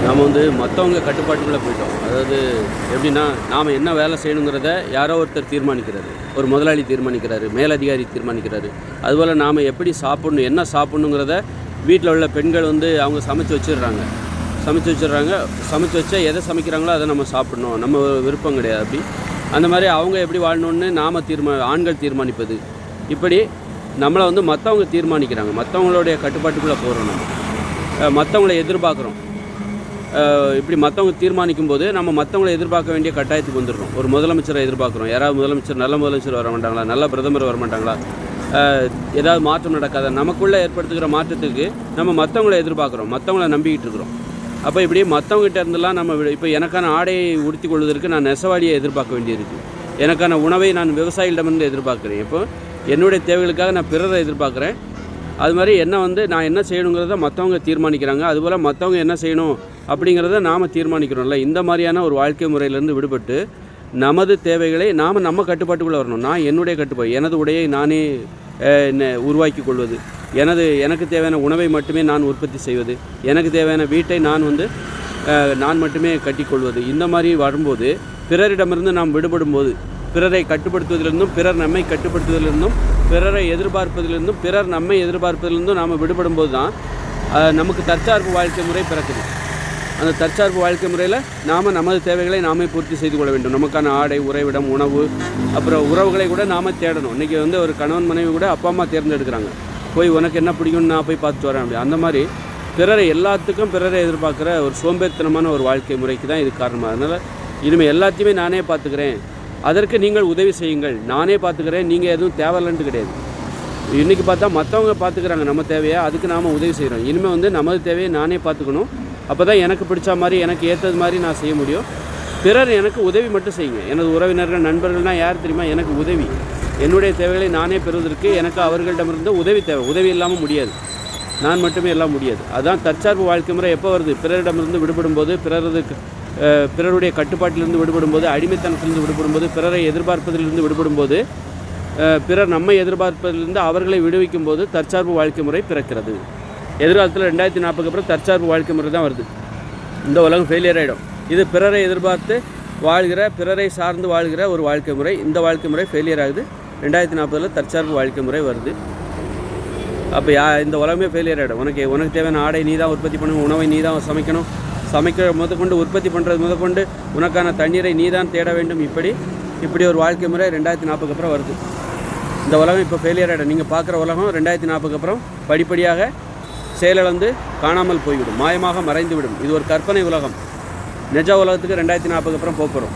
நாம் மற்றவங்க கட்டுப்பாட்டுக்குள்ளே போயிட்டோம். அதாவது எப்படின்னா, நாம் என்ன வேலை செய்யணுங்கிறத யாரோ ஒருத்தர் தீர்மானிக்கிறாரு. ஒரு முதலாளி தீர்மானிக்கிறாரு, மேலதிகாரி தீர்மானிக்கிறாரு. அதுபோல் நாம் எப்படி சாப்பிட்ணும், என்ன சாப்பிட்ணுங்கிறத வீட்டில் உள்ள பெண்கள் அவங்க சமைச்சு வச்சிடுறாங்க. சமைச்சு வச்சா எதை சமைக்கிறாங்களோ அதை நம்ம சாப்பிட்ணும், நம்ம விருப்பம் கிடையாது. அப்படி அந்த மாதிரி அவங்க எப்படி வாழணுன்னு நாம் ஆண்கள் தீர்மானிப்பது, இப்படி நம்மளை மற்றவங்க தீர்மானிக்கிறாங்க. மற்றவங்களுடைய கட்டுப்பாட்டுக்குள்ளே போகிறோம். நம்ம மற்றவங்களை எதிர்பார்க்குறோம். இப்படி மற்றவங்க தீர்மானிக்கும் போது நம்ம மற்றவங்களை எதிர்பார்க்க வேண்டிய கட்டாயத்துக்கு வந்துடுறோம். ஒரு முதலமைச்சரை எதிர்பார்க்குறோம். யாராவது நல்ல முதலமைச்சர் வர மாட்டாங்களா, நல்ல பிரதமர் வர மாட்டாங்களா, ஏதாவது மாற்றம் நடக்காத, நமக்குள்ளே ஏற்படுத்துகிற மாற்றத்துக்கு நம்ம மற்றவங்களை எதிர்பார்க்குறோம், மற்றவங்களை நம்பிக்கிட்டு இருக்கிறோம். அப்போ இப்படி மற்றவங்ககிட்ட இருந்தெல்லாம் நம்ம இப்போ எனக்கான ஆடையை உடுத்தி கொள்வதற்கு நான் நெசவாளியை எதிர்பார்க்க வேண்டியிருக்கு. எனக்கான உணவை நான் விவசாயிகளிடமிருந்து எதிர்பார்க்குறேன். இப்போ என்னுடைய தேவைகளுக்காக நான் பிறரை எதிர்பார்க்குறேன். அது மாதிரி நான் என்ன செய்யணுங்கிறத மற்றவங்க தீர்மானிக்கிறாங்க. அதுபோல் மற்றவங்க என்ன செய்யணும் அப்படிங்கிறத நாம் தீர்மானிக்கிறோம்ல. இந்த மாதிரியான ஒரு வாழ்க்கை முறையிலேருந்து விடுபட்டு நமது தேவைகளை நம்ம கட்டுப்பாட்டுக்குள்ளே வரணும். நான் என்னுடைய கட்டுப்பாடு, எனது உடையை நானே உருவாக்கி கொள்வது, எனக்கு தேவையான உணவை மட்டுமே நான் உற்பத்தி செய்வது, எனக்கு தேவையான வீட்டை நான் மட்டுமே கட்டிக்கொள்வது. இந்த மாதிரி வரும்போது பிறரிடமிருந்து நாம் விடுபடும் போது, பிறரை கட்டுப்படுத்துவதிலிருந்தும் பிறர் நம்மை கட்டுப்படுத்துவதிலிருந்தும் பிறரை எதிர்பார்ப்பதிலிருந்தும் பிறர் நம்மை எதிர்பார்ப்பதிலிருந்தும் நாம் விடுபடும் போது தான் நமக்கு தற்சார்பு வாழ்க்கை முறை பிறக்குது. அந்த தற்சார்பு வாழ்க்கை முறையில் நமது தேவைகளை நாமே பூர்த்தி செய்து கொள்ள வேண்டும். நமக்கான ஆடை, உறைவிடம், உணவு, அப்புறம் உறவுகளை கூட நாம் தேடணும். இன்றைக்கி ஒரு கணவன் மனைவி கூட அப்பா அம்மா தேர்ந்தெடுக்கிறாங்க. போய் உனக்கு என்ன பிடிக்கும்னு நான் போய் பார்த்துட்டு வரேன். அப்படி அந்த மாதிரி எல்லாத்துக்கும் பிறரை எதிர்பார்க்குற ஒரு சோம்பேறித்தனமான ஒரு வாழ்க்கை முறைக்கு தான் இது காரணமாக. அதனால் இனிமேல் எல்லாத்தையுமே நானே பார்த்துக்கிறேன், அதற்கு நீங்கள் உதவி செய்யுங்கள். நானே பார்த்துக்கிறேன், நீங்கள் எதுவும் தேவையில்லைன்ட்டு கிடையாது. இன்றைக்கி பார்த்தா மற்றவங்க பார்த்துக்கிறாங்க நம்ம தேவையை, அதுக்கு நாம் உதவி செய்கிறோம். இனிமேல் நமது தேவையை நானே பார்த்துக்கணும். அப்போ தான் எனக்கு பிடிச்ச மாதிரி, எனக்கு ஏற்றது மாதிரி நான் செய்ய முடியும். பிறர் எனக்கு உதவி மட்டும் செய்யுங்க. எனது உறவினர்கள், நண்பர்கள்னால் யார் தெரியுமா? எனக்கு உதவி, என்னுடைய தேவைகளை நானே பெறுவதற்கு எனக்கு அவர்களிடமிருந்து உதவி தேவை. உதவி இல்லாமல் முடியாது, நான் மட்டுமே எல்லாம் முடியாது. அதுதான் தற்சார்பு வாழ்க்கை முறை எப்போ வருது? பிறரிடமிருந்து விடுபடும் போது, பிறருடைய கட்டுப்பாட்டிலிருந்து விடுபடும் போது, அடிமைத்தனத்திலிருந்து விடுபடும் போது, பிறரை எதிர்பார்ப்பதிலிருந்து விடுபடும் போது, பிறர் நம்மை எதிர்பார்ப்பதிலிருந்து அவர்களை விடுவிக்கும் போது தற்சார்பு வாழ்க்கை முறை பிறக்கிறது. எதிர்காலத்தில் 2040 அப்புறம் தற்சார்பு வாழ்க்கை முறை தான் வருது. இந்த உலகம் ஃபெயிலியர் ஆகிடும். இது பிறரை எதிர்பார்த்து வாழ்கிற, பிறரை சார்ந்து வாழ்கிற ஒரு வாழ்க்கை முறை. இந்த வாழ்க்கை முறை ஃபெயிலியர் ஆகுது. 2040 தற்சார்பு வாழ்க்கை முறை வருது. அப்போ இந்த உலகமே ஃபெயிலியர் ஆகிடும். உனக்கு தேவையான ஆடை நீ தான் உற்பத்தி பண்ணணும், உணவை நீ தான் சமைக்கணும், சமைக்கிற முதற்கொண்டு உற்பத்தி பண்ணுறது முதற்கொண்டு உனக்கான தண்ணீரை நீ தான் தேட வேண்டும். இப்படி ஒரு வாழ்க்கை முறை 2040 அப்புறம் வருது. இந்த உலகம் இப்போ ஃபெயிலியர் ஆகிடும். நீங்கள் பார்க்குற உலகம் 2040 அப்புறம் படிப்படியாக செயலிழந்து காணாமல் போய்விடும், மாயமாக மறைந்துவிடும். இது ஒரு கற்பனை உலகம். நிஜ உலகத்துக்கு 2040 அப்புறம் போகிறோம்.